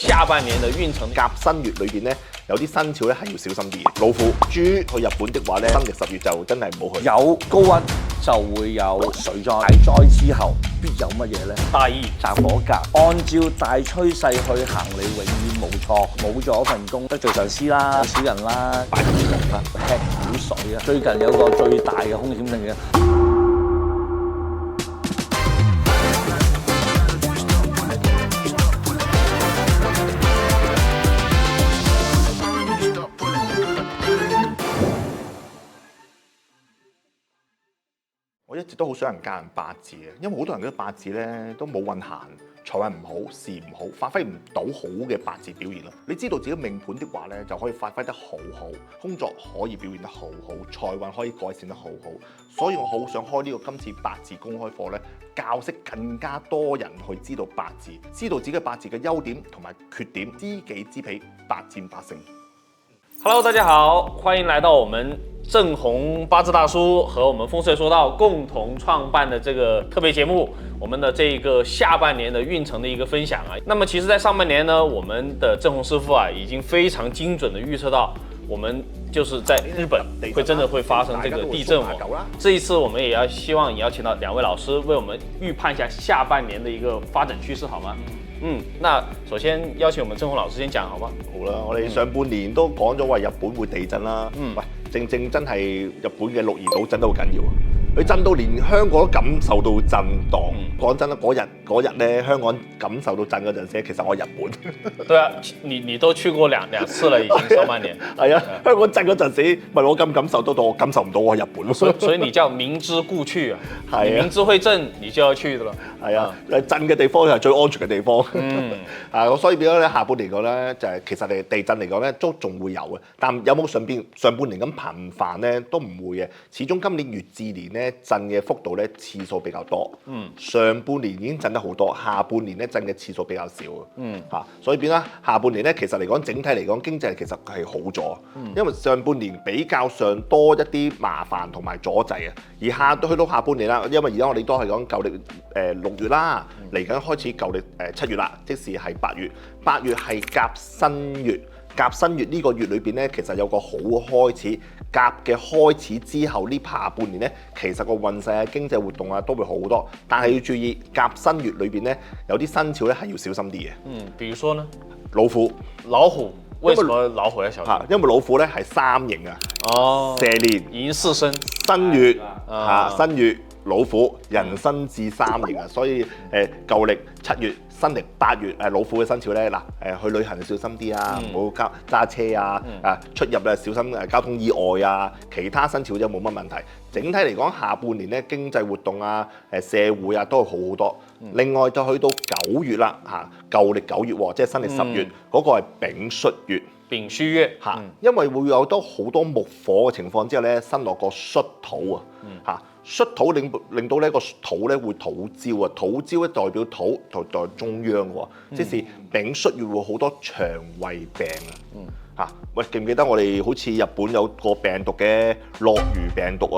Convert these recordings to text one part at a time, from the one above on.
下半年嘅運程，甲申月裏邊咧，有啲生肖咧係要小心啲嘅。老虎、豬去日本的話咧，新歷10月就真係唔好去。有高溫就會有水災，大災之後必有乜嘢咧？大意擇火格，按照大趨勢去行，你永遠冇錯。冇咗份工，得罪上司啦、小人啦、擺烏龍啦、吃苦水啊！最近有個最大嘅風險性嘅。我一直都好想人教人八字嘅，因為好多人嘅八字咧都冇運行，財運唔好，事唔好，發揮唔到好嘅八字表現啦。你知道自己命盤的話咧，就可以發揮得好好，工作可以表現得好好，財運可以改善得好好。所以我好想開呢個今次八字公開課咧，教識更加多人去知道八字，知道自己八字嘅優點同埋缺點，知己知彼，百戰百勝。Hello， 大家好，歡迎來到我們正紅八字大叔和我們風水說道共同創辦的這個特別節目，我們的這個下半年的運程的一個分享啊。那麼其實，在上半年呢，我們的正紅師傅啊，已經非常精準地預測到，我們就是在日本會真的會發生這個地震哦。這一次我們也希望邀請到兩位老師為我們預判一下下半年的一個發展趨勢，好嗎？那首先邀請我們正紅老師先講，好嗎？好啦，我哋上半年都講咗話日本會地震啦。喂，正真係日本嘅鹿兒島震得好緊要啊！佢震到連香港都感受到震盪。講真啦，嗰日咧，香港感受到震嗰陣時，其實我喺日本。對啊，你都去過兩次了，已經上半年。係啊，香港震嗰陣時，咪我咁感受得到，我感受唔到我喺日本。所以你叫明知故去啊！係啊，你明知會震，你就要去的啦。係啊，震嘅地方係最安全嘅地方。所以變咗咧，下半年講咧，就係其實你地震嚟講咧，都仲會有嘅，但有冇上半年咁頻繁咧，都唔會嘅。始終今年乙巳年咧震嘅幅度咧次數比較多。上半年已經震得好多，下半年咧震嘅次數比較少。所以變啦，下半年咧其實嚟講整體嚟講經濟其實係好咗，因為上半年比較上多一啲麻煩同埋阻滯啊。而去到下半年啦，因為而家我哋都係講舊歷6月啦，嚟緊開始舊歷7月啦，即是係8月。8月係甲申月，甲申月呢個月裏邊咧，其實有個好開始。甲嘅開始之後呢下半年咧，其實個運勢啊、經濟活動啊都會好多，但係要注意甲申月裏邊咧有啲生肖咧係要小心啲嘅。比如說呢？老虎。老虎，為什麼老虎要小心？因為老虎咧係三刑啊。蛇年寅巳申。申月申月老虎，人生至三刑啊，所以舊歷7月。新歷8月老虎嘅生肖咧，去旅行就小心啲啊，唔好揸車啊，出入咧小心交通意外啊，其他生肖就冇乜問題。整體嚟講，下半年咧經濟活動啊、社會啊都會好好多。另外就去到9月啦，舊歷9月喎，即係新歷10月，嗰個係丙戌月。丙戌月因為會有好多木火嘅情況之下咧，生落個戌土啊，戌土令到呢個土咧會土焦啊，土焦咧代表土代表中央喎，即是丙戌月會好多腸胃病啊。喂，記唔記得我哋好似日本有個病毒嘅諾如病毒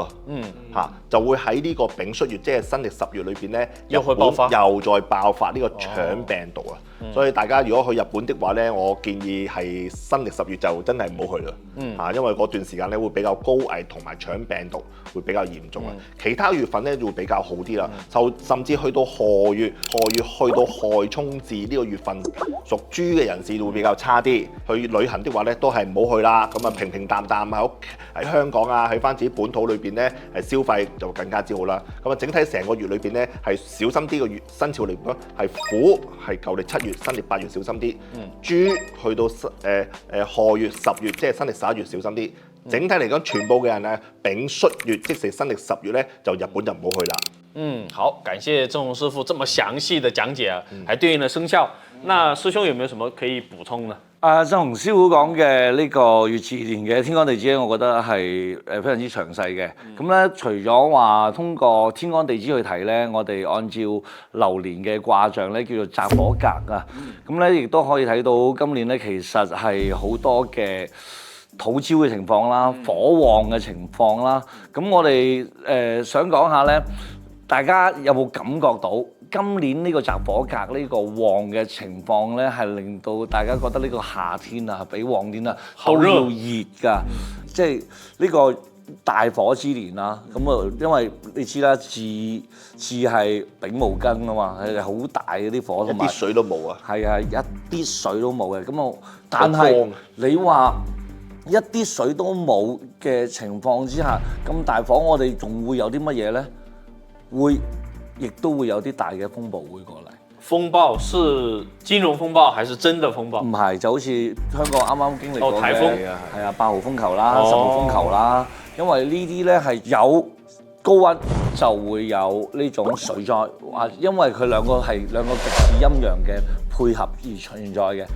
啊？就會喺呢個丙戌月，即係新歷10月裏邊咧，日本又再爆發呢個腸病毒啊！所以大家如果去日本的話咧，我建議係新歷10月就真係唔好去啦。因為嗰段時間咧會比較高危，同埋腸病毒會比較嚴重啊。其他月份咧會比較好啲啦，就甚至去到賀月去到亥沖至呢個月份，屬豬嘅人士會比較差啲。去旅行的話咧都係唔好去啦。咁啊平平淡淡喺香港啊，喺翻自己本土裏邊咧消費就更加之好啦。咁啊整體成個月裏邊咧係小心啲嘅月生肖嚟講，係虎係舊歷7月。新歷8月小心啲，豬去到亥月10月，即係新歷11月小心啲。整體嚟講，全部嘅人咧，丙戌月即係新歷10月咧，就日本就唔好去啦。好，感謝正紅師傅這麼詳細的講解啊，還對應了生肖。那師兄有沒有什麼可以補充呢？正紅師傅講嘅呢個乙巳年嘅天干地支咧，我覺得係非常之詳細嘅。咁咧，除咗話通過天干地支去睇咧，我哋按照流年嘅卦象咧，叫做擇火格啊。咁咧，亦都可以睇到今年咧，其實係好多嘅土焦嘅情況啦，火旺嘅情況啦。咁我哋想講下咧，大家有冇感覺到今年呢個雜火格呢個旺嘅情況咧，係令到大家覺得呢個夏天啊，比往年啊都要熱㗎，即係呢個大火之年啦。咁啊，因為你知啦，巳係丙戊庚啊嘛，係好大嗰啲火，同埋一啲水都冇啊。係啊，一啲水都冇嘅。咁但係你話一啲水都冇嘅情況之下，咁大火我哋仲會有啲乜嘢咧？亦都會有啲大嘅風暴會過嚟。風暴是金融風暴還是真的風暴？唔係，就好似香港啱啱經歷過嘅颱風，係啊，8號風球啦、10號風球啦。因為呢啲咧係有高溫就會有呢種水災，因為佢兩個係兩個極致陰陽嘅配合而存在嘅。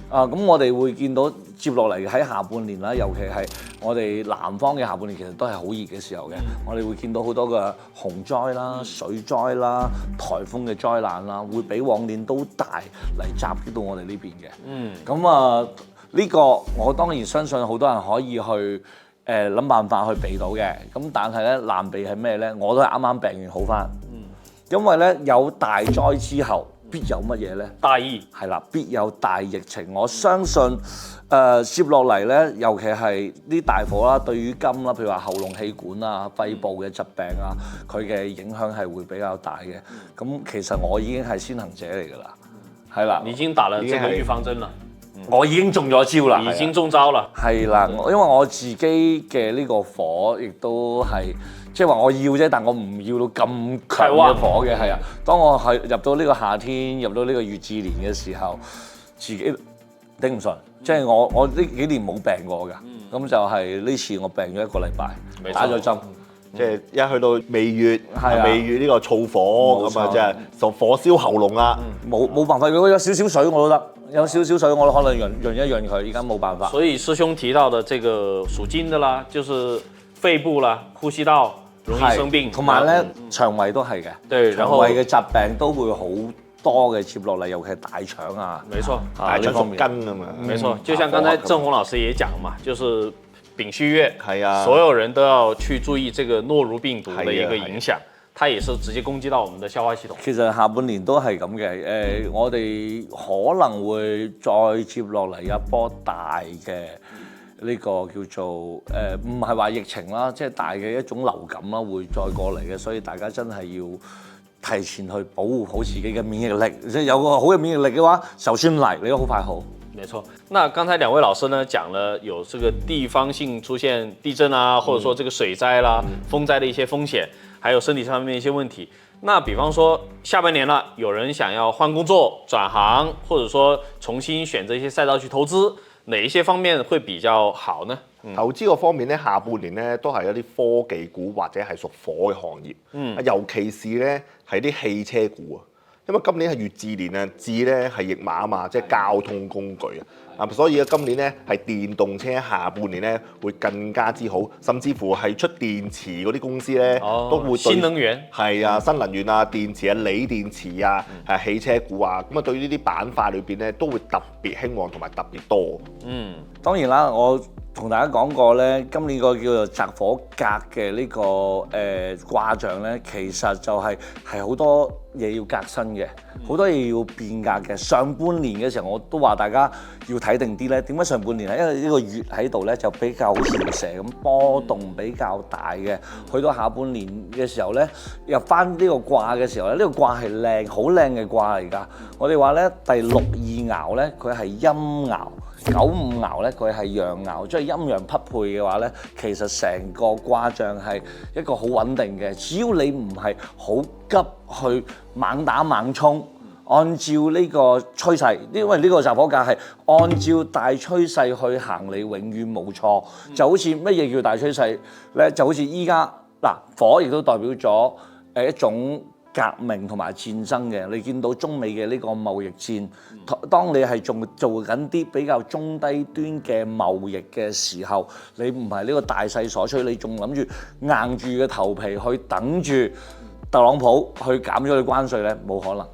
咁我哋會見到接落嚟喺下半年啦，尤其係我哋南方嘅下半年，其實都係好熱嘅時候嘅。我哋會見到好多嘅洪災啦、水災啦、颱風嘅災難啦，會比往年都大嚟襲擊到我哋呢邊嘅。咁呢個我當然相信好多人可以去諗辦法去避到嘅。咁但係咧難避係咩咧？我都係啱啱病完好返。因為咧有大災之後，必有乜嘢咧？大疫係啦，必有大疫情。我相信接落嚟咧，尤其係啲大火啦，對於金啦，譬如話喉嚨氣管啊、肺部嘅疾病啊，佢嘅影響係會比較大嘅。咁其實我已經係先行者嚟㗎啦，係啦，你已經打了這個預防針啦，我已經中咗招啦，已經中招啦。係啦，因為我自己嘅呢個火亦都係。即係話我要啫，但我唔要到咁強嘅火嘅，係啊。當我係入到呢個夏天，入到呢個乙巳年嘅時候，自己頂唔順。即係我呢幾年冇病過㗎，咁就係呢次我病咗1個禮拜，打咗針。即係一去到未月呢個燥火咁啊，即係就火燒喉嚨啦。冇辦法，如果有少少水我都得，有少少水我都可能潤一潤佢，而家冇辦法。所以師兄提到的這個屬金的啦，就是肺部啦、呼吸道。容易生病，同埋咧腸胃都係嘅，對，然後腸胃嘅疾病都會好多嘅接落嚟，尤其係大腸啊，沒錯，大腸屬根啊嘛，沒錯，就像剛才鄭紅老師也講嘛，就是丙戌月，係啊，所有人都要去注意這個諾如病毒的一個影響，它也是直接攻擊到我們的消化系統。其實下半年都係咁嘅，我哋可能會再接落嚟一波大嘅。呢個叫做唔係話疫情啦，即係大嘅一種流感啦，會再過嚟嘅，所以大家真係要提前去保護好自己嘅免疫力。即係有個好嘅免疫力嘅話，就算嚟你都好快好。沒錯。那剛才兩位老師呢講了有這個地方性出現地震啊，或者說這個水災啦、風災的一些風險，還有身體上面的一些問題。那比方說下半年了，有人想要換工作、轉行，或者說重新選擇一些賽道去投資。哪一些方面會比較好呢？投資個方面咧，下半年咧都係一啲科技股或者係屬火嘅行業，尤其是咧係啲汽車股啊，因為今年係乙巳年啊，巳咧係驛馬啊嘛，即係交通工具啊，所以今年咧係電動車下半年咧會更加之好，甚至乎係出電池嗰啲公司咧都會對新能源係啊，新能源啊、電池啊、鋰電池啊、汽車股啊，咁啊對於呢啲板塊裏邊咧都會特別興旺同埋特別多。當然啦，我同大家講過咧，今年個叫做澤火格嘅呢個卦象咧，其實就係好多嘢要革新嘅，好多嘢要變革嘅。上半年嘅時候我都話大家要睇定啲咧。點解上半年咧？因為呢個月喺度咧就比較好似條蛇咁波動比較大嘅。去到下半年嘅時候咧，入翻呢個卦嘅時候咧，呢個卦係靚，好靚嘅卦嚟㗎。我哋話咧第6二爻咧，佢係陰爻。9五爻咧，佢係陽爻，即係陰陽匹配嘅話咧，其實成個卦象係一個好穩定嘅。只要你唔係好急去猛打猛衝，按照呢個趨勢，因為呢個澤火格係按照大趨勢去行，你永遠冇錯。就好似乜嘢叫大趨勢咧？就好似依家嗱，火亦都代表咗一種革命同埋戰爭嘅。你見到中美嘅呢個貿易戰，當你係仲做緊啲比較中低端嘅貿易嘅時候，你唔係呢個大勢所趨，你仲諗住硬住嘅頭皮去等住特朗普去減咗你關稅咧，冇可能。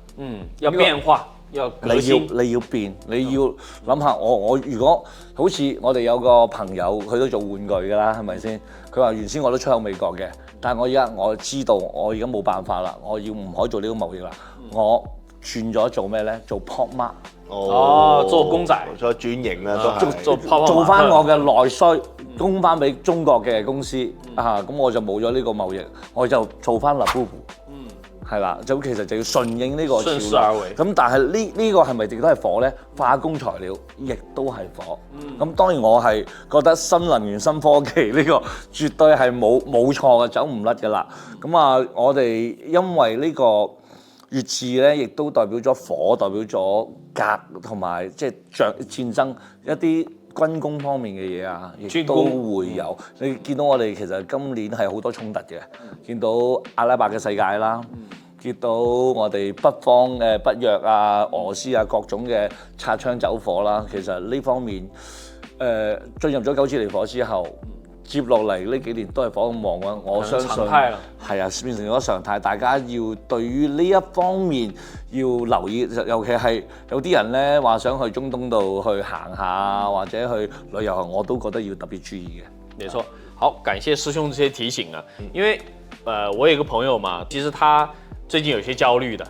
要變化，要革新。你要變，你要諗下我如果好似我哋有個朋友，佢都做玩具㗎啦，係咪先？佢話原先我都出口美國嘅，但係我知道我而家冇辦法啦，我要唔可以做呢個貿易啦，我轉咗做咩咧？做 pop mark。哦，做公仔，做轉型啊，都係做翻我嘅內需，供翻俾中國嘅公司咁我就冇咗呢個貿易，我就做翻 Labubu。係啦，咁其實就要順應呢個潮流。咁但係呢個係咪亦都係火咧？化工材料亦都係火。咁當然我係覺得新能源新科技呢個絕對係冇錯嘅，走唔甩㗎啦。咁啊，我哋因為呢個月字咧，亦都代表咗火，代表咗革同埋即係戰爭一啲軍工方面嘅嘢啊，亦都會有。你見到我哋其實今年係好多衝突嘅，見到阿拉伯嘅世界啦，見到我哋北方嘅北約啊、俄羅斯啊各種嘅擦槍走火啦。其實呢方面進入咗九次離火之後，接落嚟呢幾年都係火咁旺啊！我相信係啊，變成咗常態。大家要對於呢一方面要留意，尤其係有啲人咧話想去中東度去行下或者去旅遊，我都覺得要特別注意嘅。沒錯，好，感謝師兄這些提醒啊，因為我有一個朋友嘛，其實他最近有些焦慮的，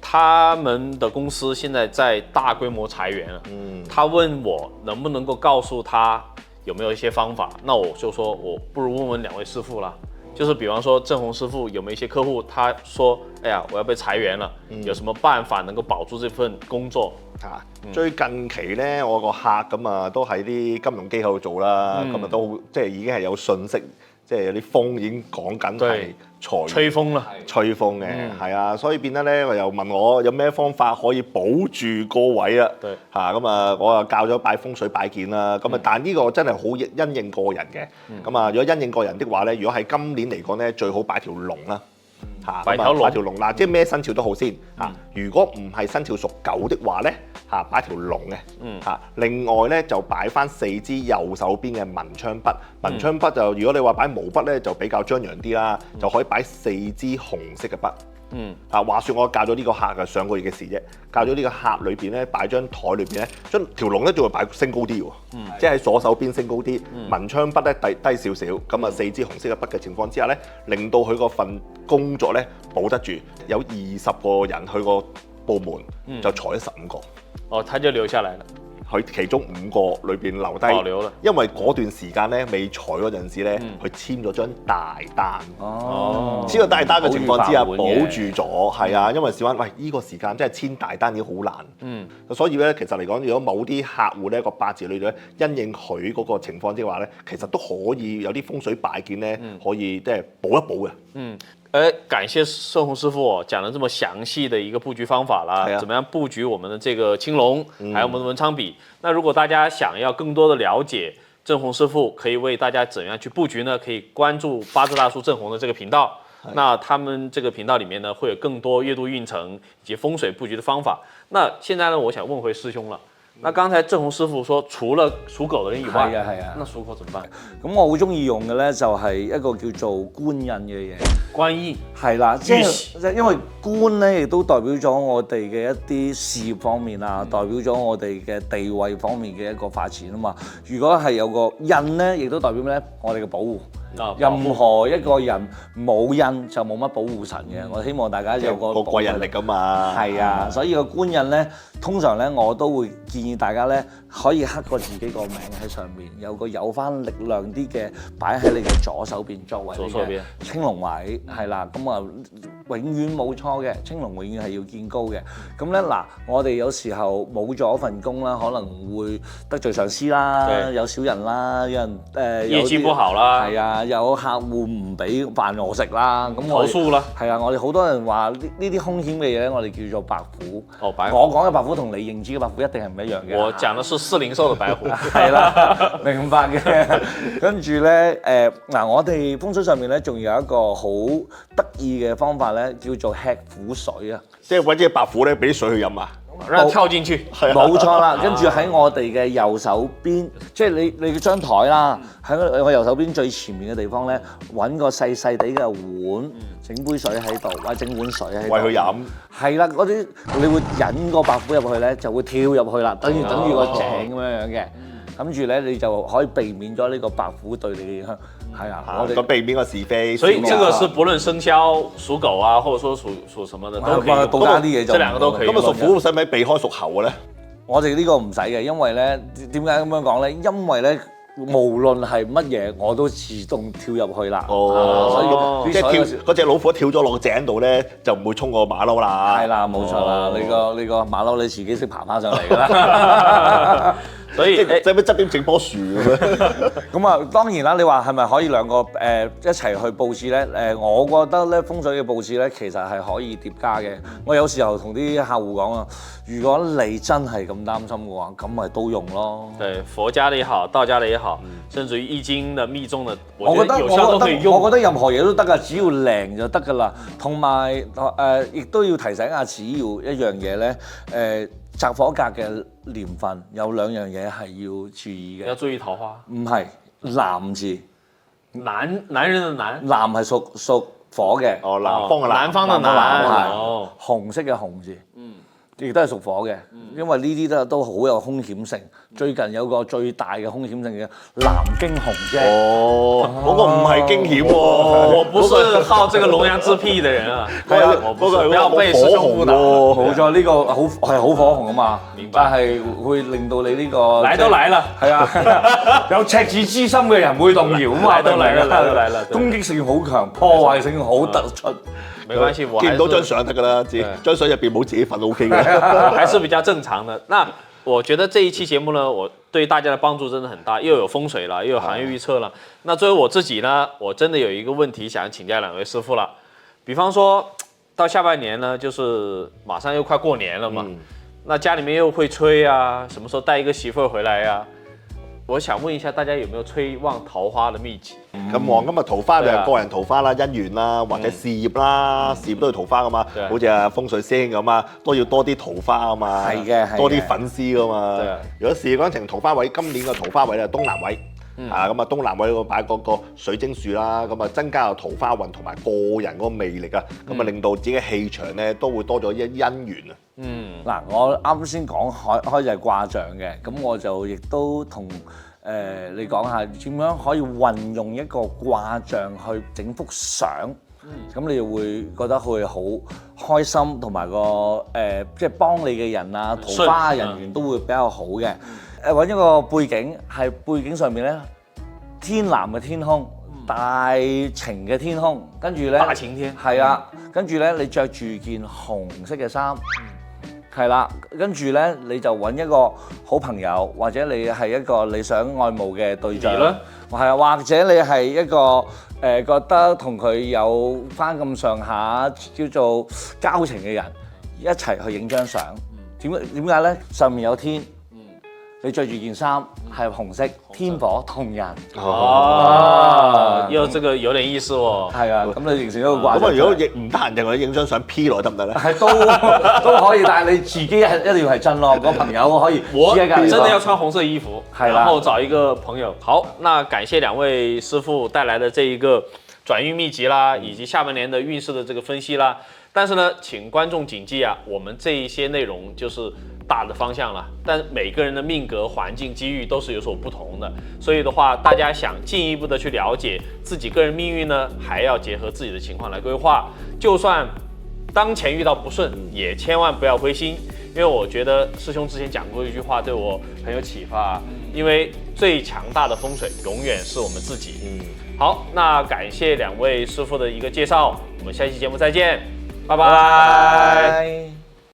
他們的公司現在大規模裁員了，他問我能不能夠告訴他有沒有一些方法？那我就說，我不如問問兩位師傅啦。就是比方說正紅師傅有沒有一些客戶，他說：哎呀，我要被裁員了，有什麼辦法能夠保住這份工作？最近期咧，我個客咁啊，都喺啲金融機構做啦，咁啊都即係已經係有信息，即係有啲風已經講緊係裁員，吹風啦，吹風嘅係啊，所以變得咧，我又問我有咩方法可以保住個位啦，嚇咁啊，我又教咗擺風水擺件啦，咁啊，但係呢個真係好因應個人嘅，咁啊，如果因應個人的話咧，如果喺今年嚟講咧，最好擺條龍啦。擺條龍嗱，即係咩生肖都好先嚇。如果唔係生肖屬狗的話咧，嚇擺條龍嘅嚇。另外咧就擺翻4支右手邊嘅文昌筆。文昌筆就如果你話擺毛筆咧，就比較張揚啲啦，就可以擺4支紅色嘅筆。話說我教咗呢個客嘅上個月嘅事啫，教咗呢個客裏邊咧擺張台裏邊咧，將條龍咧仲會擺升高啲喎，即係喺左手邊升高啲，文昌筆咧低少少，咁啊4支紅色嘅筆嘅情況之下咧，令到佢個份工作咧保得住，有20個人去個部門就裁咗15個，哦，他就留下來了。佢其中5個裏邊留低，因為嗰段時間咧未裁嗰陣時咧，佢簽咗張大單。簽咗大單嘅情況之下，保住咗，係啊，因為事關喂呢個時間真係簽大單已經好難。所以咧，其實嚟講，如果某啲客戶咧個八字裏邊因應佢嗰個情況之話咧，其實都可以有啲風水擺件咧，可以即係補一補嘅。感謝盛紅師傅講了這麼詳細的一個佈局方法啦，怎麼樣佈局我們的這個青龍，還有我們的文昌筆。那如果大家想要更多的了解正紅師傅，可以為大家怎樣去佈局呢？可以關注八字大叔正紅的這個頻道。那他們這個頻道裡面呢，會有更多月度運程以及風水佈局的方法。那現在呢，我想問回師兄了。那剛才正紅師傅說，除了屬狗的人以外，那屬狗怎麼辦？咁我好中意用嘅咧，就係一個叫做官印嘅嘢。官印係啦，即係因為官咧，亦都代表咗我哋嘅一啲事業方面啊，代表咗我哋嘅地位方面嘅一個發展啊嘛。如果係有個印咧，亦都代表咩咧？我哋嘅保護。任何一個人冇印就冇乜保護神嘅，我希望大家有個貴人力㗎嘛。係啊，所以個官印咧，通常咧我都會建議大家咧可以刻個自己個名喺上面，有翻力量啲嘅擺喺你嘅左手邊作為你嘅青龍位，係啦，咁啊永遠冇錯嘅，青龍永遠係要見高嘅。咁咧嗱，我哋有時候冇咗份工啦，可能會得罪上司啦，有小人啦，有人業績不好啦，係啊。有客戶唔俾飯我食啦，咁投訴啦，係啊，我哋好多人話呢啲兇險嘅嘢咧，我哋叫做白虎。哦，白虎。我講嘅白虎同你認知嘅白虎一定係唔一樣嘅。我講嘅是4零壽嘅白虎。係啦，明白嘅。跟住咧，嗱，我哋風水上面咧，仲有一個好得意嘅方法咧，叫做吃虎水啊。即係揾隻白虎咧，俾啲水去飲啊！讓跳進去，冇錯啦。跟住喺我哋嘅右手邊，即係你張台啦，喺我右手邊最前面嘅地方咧，揾個細細地嘅碗，整杯水喺度，或者整碗水喺度，餵佢飲。係啦，嗰啲你會引個白虎入去咧，就會跳入去啦，等於個井咁樣嘅。跟住咧你就可以避免咗呢個白虎對你嘅影響。係啊，我哋咁避免個是非。所以這個是不論生肖屬狗啊，或者說屬什麼的都可以用。道家啲嘢就這兩個都可以用。咁啊屬虎使唔使避開屬猴嘅咧？我哋呢個唔使嘅，因為咧點解咁樣講咧？因為咧無論係乜嘢，我都自動跳入去啦。所以即係跳嗰隻老虎跳咗落個井度咧，就唔會衝過馬騮啦。係啦，冇錯啦。你個馬騮你自己識爬翻上嚟㗎啦。所以即係使唔使側邊整棵樹咁樣？咁啊，當然啦，你話係咪可以兩個一齊去佈置咧？我覺得咧風水嘅佈置咧，其實係可以疊加嘅。我有時候同啲客戶講啊，如果你真係咁擔心嘅話，咁咪都用咯。對，佛家的也好，道家的也好，甚至於易經的密宗的，我覺得有效都可以用。我覺得任何嘢都得㗎，只要靈就得㗎啦。同埋亦都要提醒下，只要一樣嘢咧，擇火格嘅年份有兩樣嘢係要注意嘅。要注意桃花。唔係男字，男人的男。男係屬火嘅。哦，南方嘅南。南方的南。係紅色嘅紅字。亦都係屬火嘅，因為呢啲都好有風險性。最近有個最大嘅風險性嘅南京紅啫。哦，嗰個唔係驚險喎。我不是好這個龍陽之癖的人啊。係啊，我不要被師兄誤導。冇錯，呢個係好火紅啊嘛。明白。但係會令到你呢個嚟都嚟啦。係啊，有赤子之心嘅人會動搖啊嘛。嚟都嚟啦。攻擊性好強，破壞性好突出。沒關係，我見唔到張相得㗎啦，張相入邊冇自己份 OK 嘅，還是比較正常的。那我覺得這一期節目呢，我對大家的幫助真的很大，又有風水了，又有行業預測了。那作為我自己呢，我真的有一個問題想請教兩位師傅了。比方說到下半年呢，就是馬上又快過年了嘛，那家裡面又會催啊，什麼時候帶一個媳婦回來呀？我想問一下大家有沒有催旺桃花的秘籍？咁旺咁啊，桃花就係個人桃花啦、姻緣啦，或者事業啦，事業都要桃花噶嘛。好似啊風水師兄咁啊，都要多啲桃花啊嘛。係嘅，多啲粉絲噶嘛。如果事業講情桃花位，今年嘅桃花位咧東南位。咁啊東南位嗰個擺嗰個水晶樹啦，咁啊增加個桃花運同埋個人嗰個魅力啊，咁啊令到自己嘅氣場咧都會多咗姻緣啊。嗱，我啱先講開就係卦象嘅，咁我就亦都同你講下點樣可以運用一個卦象去整幅相，咁你就會覺得佢好開心，同埋個即係幫你嘅人啊，桃花人緣都會比較好嘅。揾一個背景係背景上面咧，天藍嘅天空，大晴嘅天空，跟住咧，大晴天係啊，跟住咧你着住件紅色嘅衫。係啦，跟住咧你就揾一個好朋友，或者你係一個你想愛慕嘅對象，係啊，或者你係一個覺得同佢有翻咁上下叫做交情嘅人，一齊去影張相。點解咧？上面有天，你着住件衫係紅色，天火同人。又這個有點意思喎。係啊，咁你形成一個卦。咁啊，如果亦唔得閒，就我影張相 P 落得唔得咧？係都可以，但係你自己一定要係真咯。個朋友可以，我真的要穿紅色衣服，然後找一個朋友。好，那感謝兩位師傅帶來的這一個轉運秘籍啦，以及下半年的運勢的這個分析啦。但是呢，請觀眾謹記啊，我們這一些內容就是大的方向了，但每個人的命格、環境、機遇都是有所不同的，所以的話，大家想進一步的去了解自己個人命運呢，還要結合自己的情況來規劃。就算當前遇到不順，也千萬不要灰心，因為我覺得師兄之前講過一句話，對我很有啟發，因為最強大的風水永遠是我們自己。好，那感謝兩位師傅的一個介紹，我們下期節目再見，拜拜。